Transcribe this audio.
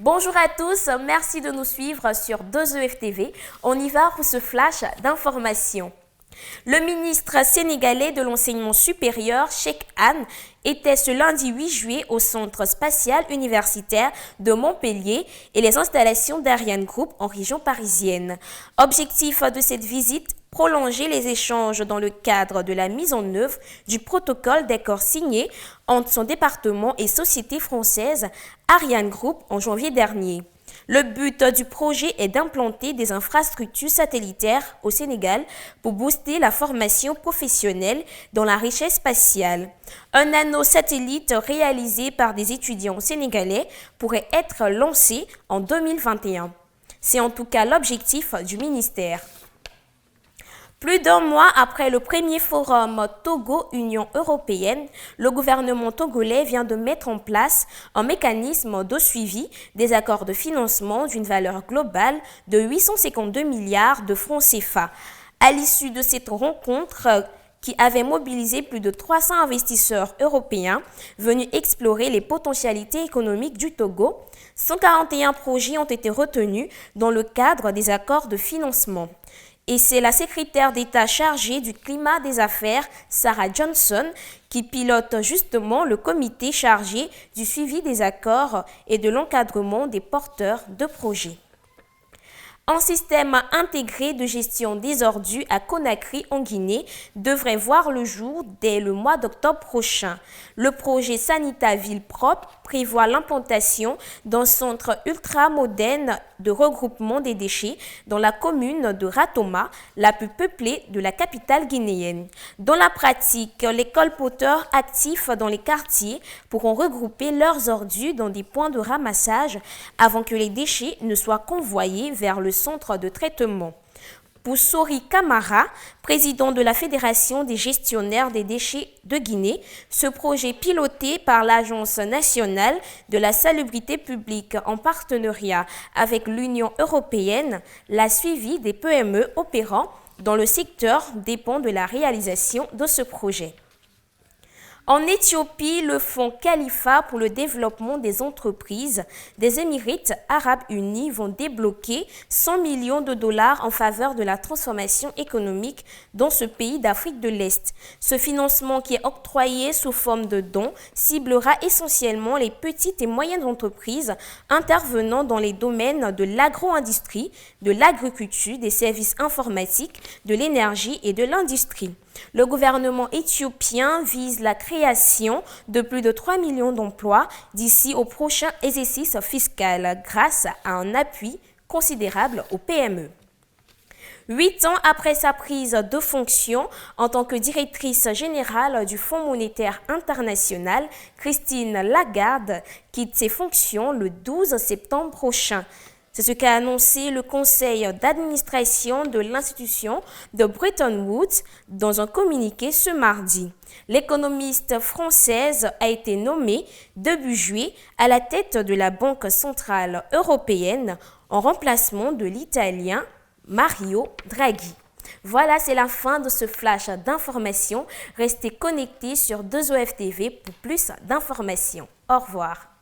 Bonjour à tous, merci de nous suivre sur 2EFTV. On y va pour ce flash d'informations. Le ministre sénégalais de l'enseignement supérieur, Cheikh Anne, était ce lundi 8 juillet au Centre spatial universitaire de Montpellier et les installations d'Ariane Group en région parisienne. Objectif de cette visite, prolonger les échanges dans le cadre de la mise en œuvre du protocole d'accord signé entre son département et société française Ariane Group en janvier dernier. Le but du projet est d'implanter des infrastructures satellitaires au Sénégal pour booster la formation professionnelle dans la richesse spatiale. Un nanosatellite réalisé par des étudiants sénégalais pourrait être lancé en 2021. C'est en tout cas l'objectif du ministère. Plus d'un mois après le premier forum Togo-Union européenne, le gouvernement togolais vient de mettre en place un mécanisme de suivi des accords de financement d'une valeur globale de 852 milliards de francs CFA. À l'issue de cette rencontre, qui avait mobilisé plus de 300 investisseurs européens venus explorer les potentialités économiques du Togo, 141 projets ont été retenus dans le cadre des accords de financement. Et c'est la secrétaire d'État chargée du climat des affaires, Sarah Johnson, qui pilote justement le comité chargé du suivi des accords et de l'encadrement des porteurs de projets. Un système intégré de gestion des ordures à Conakry en Guinée devrait voir le jour dès le mois d'octobre prochain. Le projet Sanita Ville Propre prévoit l'implantation d'un centre ultramoderne de regroupement des déchets dans la commune de Ratoma, la plus peuplée de la capitale guinéenne. Dans la pratique, les colporteurs actifs dans les quartiers pourront regrouper leurs ordures dans des points de ramassage avant que les déchets ne soient convoyés vers le centre de traitement. Pour Sori Kamara, président de la Fédération des gestionnaires des déchets de Guinée, ce projet piloté par l'Agence nationale de la salubrité publique en partenariat avec l'Union européenne, la suivi des PME opérant dans le secteur dépend de la réalisation de ce projet. En Éthiopie, le fonds Khalifa pour le développement des entreprises des Émirats arabes unis vont débloquer 100 millions de dollars en faveur de la transformation économique dans ce pays d'Afrique de l'Est. Ce financement qui est octroyé sous forme de dons ciblera essentiellement les petites et moyennes entreprises intervenant dans les domaines de l'agro-industrie, de l'agriculture, des services informatiques, de l'énergie et de l'industrie. Le gouvernement éthiopien vise la création de plus de 3 millions d'emplois d'ici au prochain exercice fiscal grâce à un appui considérable aux PME. 8 ans après sa prise de fonction en tant que directrice générale du Fonds monétaire international, Christine Lagarde quitte ses fonctions le 12 septembre prochain. C'est ce qu'a annoncé le conseil d'administration de l'institution de Bretton Woods dans un communiqué ce mardi. L'économiste française a été nommée début juillet à la tête de la Banque centrale européenne en remplacement de l'Italien Mario Draghi. Voilà, c'est la fin de ce flash d'informations. Restez connectés sur 2EFTV pour plus d'informations. Au revoir.